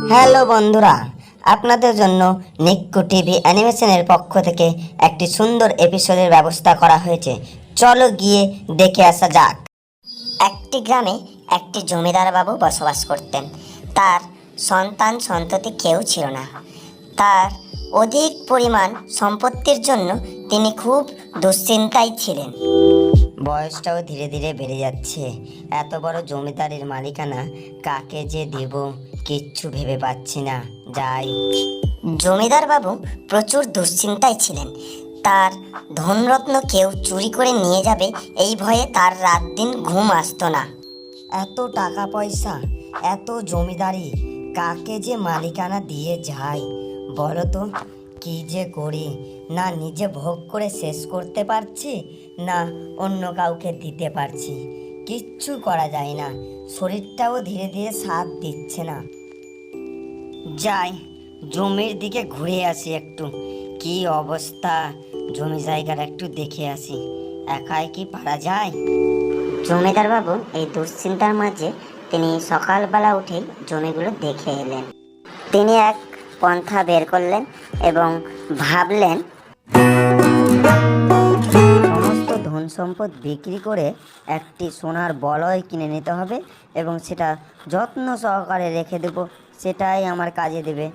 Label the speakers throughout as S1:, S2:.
S1: Hello বন্ধুরা, আপনাদের জন্য নিক্কু টিভি অ্যানিমেশনের পক্ষ থেকে একটি সুন্দর এপিসোডের ব্যবস্থা করা হয়েছে। চলো গিয়ে দেখে আসা যাক। একটি গ্রামে একটি জমিদার বাবু বসবাস করতেন। তার সন্তান সন্ততি কেউ ছিল না। তার অধিক পরিমাণ সম্পত্তির জন্য তিনি খুব দুশ্চিন্তায় ছিলেন। বয়সটাও ধীরে ধীরে বেড়ে যাচ্ছে। এত বড় জমিদারির মালিকানা কাকে যে দেব কিচ্ছু ভেবে পাচ্ছি না। যাই। জমিদার বাবু প্রচুর দুশ্চিন্তায় ছিলেন। তার ধনরত্ন কেউ চুরি করে নিয়ে যাবে এই ভয়ে তার রাত দিন ঘুম আসতো না। এত টাকা পয়সা, এত জমিদারি কাকে যে মালিকানা দিয়ে যায় বলো তো? কি যে করি, না নিজে ভোগ করে শেষ করতে পারছি, না অন্য কাউকে দিতে পারছি। কিচ্ছু করা যায় না। শরীরটাও ধীরে ধীরে সাথ দিচ্ছে না। যাই, জমির দিকে ঘুরে আসি একটু। কি অবস্থা জমি জায়গার একটু দেখে আসি। একাই কি পারা যায়? জমিদার বাবু এই দুশ্চিন্তার মাঝে তিনি সকালবেলা উঠেই জমিগুলো দেখে এলেন। তিনি এক পন্থা বের করলেন এবং ভাবলেন সমস্ত ধন সম্পদ বিক্রি করে একটি সোনার বলয় কিনে নিতে হবে এবং সেটা যত্ন সহকারে রেখে দেব, সেটাই আমার কাজে দেবে।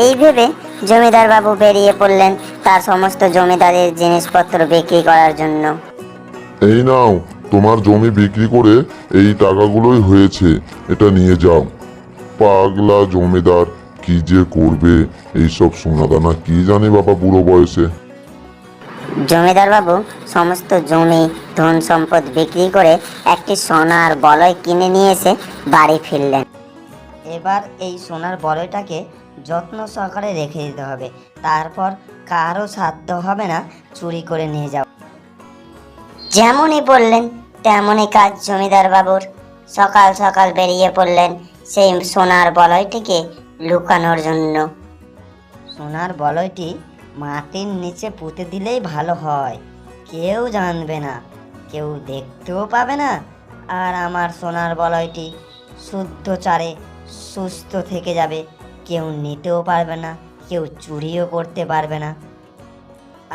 S1: এই ভেবে জমিদার বাবু বেরিয়ে পড়লেন তার সমস্ত জমিদারের জিনিসপত্র বিক্রি করার জন্য।
S2: এই নাও, তোমার জমি বিক্রি করে এই টাকাগুলোই হয়েছে, এটা নিয়ে যাও। পাগলা জমিদার কি যে করবে এইসব সোনাদানা, কি জানে বাবা বুড়ো বয়সে।
S1: জমিদার বাবু সমস্ত জমি ধন সম্পদ বিক্রি করে একটি সোনার বলয় কিনে নিয়ে এসে বাড়ি ফিরলেন। এবার এই সোনার বলয়টাকে যত্ন সহকারে রেখে দিতে হবে। তারপর কারো সাধ্য হবে না চুরি করে নিয়ে যাও। যেমনই বললেন তেমনই কাজ জমিদার বাবুর। সকাল সকাল বেরিয়ে পড়লেন সেই সোনার বলয়টিকে লুকানোর জন্য। সোনার বলয়টি মাটির নিচে পুঁতে দিলেই ভালো হয়। কেউ জানবে না, কেউ দেখতেও পাবে না, আর আমার সোনার বলয়টি শুদ্ধ চারে সুস্থ থেকে যাবে। কেউ নিতেও পারবে না, কেউ চুরিও করতে পারবে না।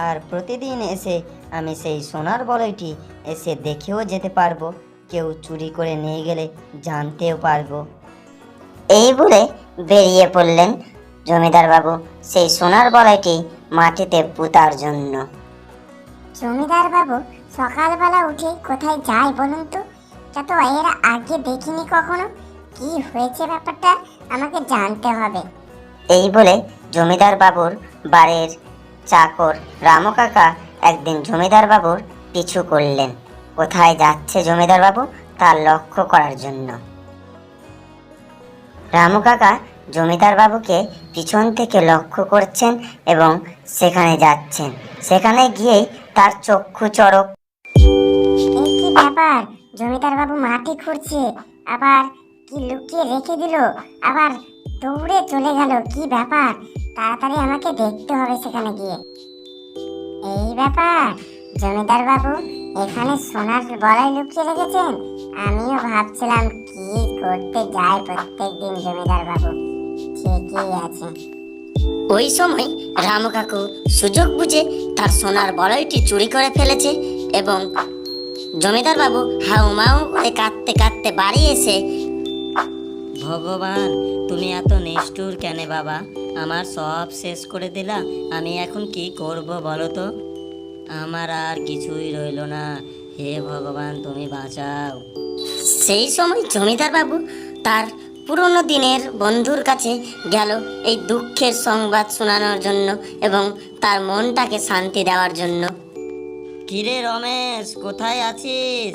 S1: আর প্রতিদিন এসে আমি সেই সোনার বলয়টি এসে দেখেও যেতে পারবো, কেউ চুরি করে নিয়ে গেলে জানতেও পারবো। এই বলে বেরিয়ে পড়লেন জমিদার বাবু সেই সোনার বলয়টি মাটিতে পুঁতার জন্য।
S3: জমিদার বাবু সকালবেলা উঠে কোথায় যায় বলুন তো? তা তো এর আগে দেখিনি কখনো। কি হয়েছে ব্যাপারটা আমাকে জানতে হবে।
S1: এই বলে জমিদার বাবুর বাড়ির চাকর রামু কাকা একদিন জমিদার বাবুর পিছু করলেন কোথায় যাচ্ছে জমিদার বাবু তার লক্ষ্য করার জন্য। রামু কাকা জমিদার বাবুকে পিছন থেকে লক্ষ্য করছেন এবং সেখানে যাচ্ছেন। সেখানে গিয়েই তার চক্ষু চড়ক।
S3: এই কি ব্যাপার? জমিদার বাবু মাটি খুঁড়ছে, আবার কি লুকিয়ে রেখে দিল, আবার দৌড়ে চলে গেল। কি ব্যাপার? তাড়াতাড়ি আমাকে দেখতে হবে সেখানে গিয়ে। এই ব্যাপার, জমিদার বাবু এখানে সোনার বলয় লুকিয়ে রেখেছেন। আমিও ভাবছিলাম কি করতে যায় প্রত্যেকদিন জমিদার বাবু। ঠিকই আছে।
S1: ওই সময় রামু কাকু সুযোগ বুঝে তার সোনার বলয়টি চুরি করে ফেলেছে এবং জমিদার বাবু হাউ মাউ করে কাঁদতে কাঁদতে বাড়ি এসে, ভগবান তুমি এত নিষ্ঠুর কেন বাবা? আমার সব শেষ করে দিলা। আমি এখন কি করব বলো তো? আমার আর কিছুই রইল না। হে ভগবান তুমি বাঁচাও। সেই সময় জমিদার বাবু তার পুরনো দিনের বন্ধুর কাছে গেল এই দুঃখের সংবাদ শোনানোর জন্য এবং তার মনটাকে শান্তি দেওয়ার জন্য। কিরে রমেশ, কোথায় আছিস?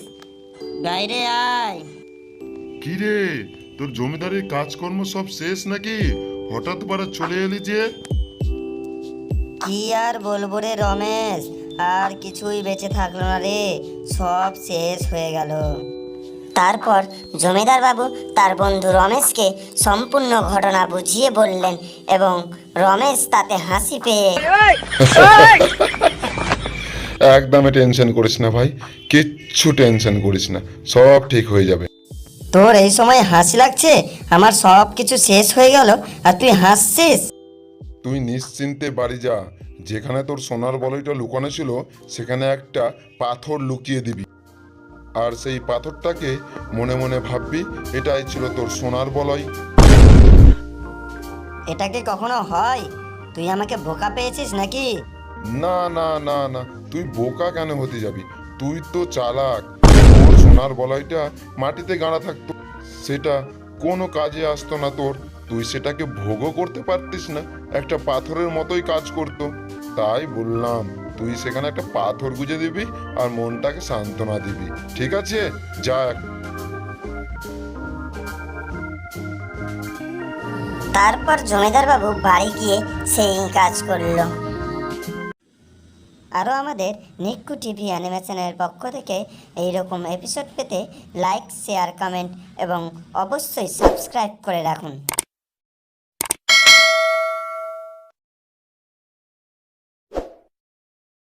S1: বাইরে আয়।
S2: কি রে, তোর জমিদারির কাজকর্ম সব শেষ নাকি? হঠাৎ করে চলে এলি যে?
S1: কি আর বলবো রে রমেশ, আর কিছুই বেঁচে থাকলো না রে, সব শেষ হয়ে গেল। তারপর জমিদার বাবু তার বন্ধু রমেশকে সম্পূর্ণ ঘটনা বুঝিয়ে বললেন এবং রমেশ তাতে হাসি পেয়ে
S4: একদমই টেনশন করিস না ভাই, কিচ্ছু টেনশন করিস না, সব ঠিক হয়ে যাবে।
S1: তোর এই সময় হাসি লাগছে? আমার সব কিছু শেষ হয়ে গেল আর তুই হাসছিস?
S4: তুই নিশ্চিন্তে বাড়ি যা, যেখানে তোর সোনার বলয়টা লুকানো ছিল সেখানে একটা পাথর লুকিয়ে দিবি, আর সেই পাথরটাকে মনে মনে ভাববি এটাই ছিল তোর সোনার বলয়।
S1: এটা কি কখনো হয়? তুই আমাকে বোকা পেয়েছিস নাকি?
S4: না না না না, তুই বোকা কেন হতে যাবি? তুই তো চালাক। তোর সোনার বলয়টা মাটিতে গাড়া থাকতো, সেটা কোনো কাজে আসতো না তোর, তুই সেটাকে ভোগও করতে পারতিস না, একটা পাথরের মতোই কাজ করতো। তাই বললাম তুই সেখানে একটা পাথর গুঁজে দিবি আর মনটাকে সান্ত্বনা দিবি, ঠিক আছে? যা।
S1: তারপর জমিদার বাবু বাড়ি গিয়ে সেই কাজ করলো। আরও আমাদের নিক্কু টিভি অ্যানিমেশনের পক্ষ থেকে এইরকম এপিসোড পেতে লাইক, শেয়ার, কমেন্ট এবং অবশ্যই সাবস্ক্রাইব করে রাখুন।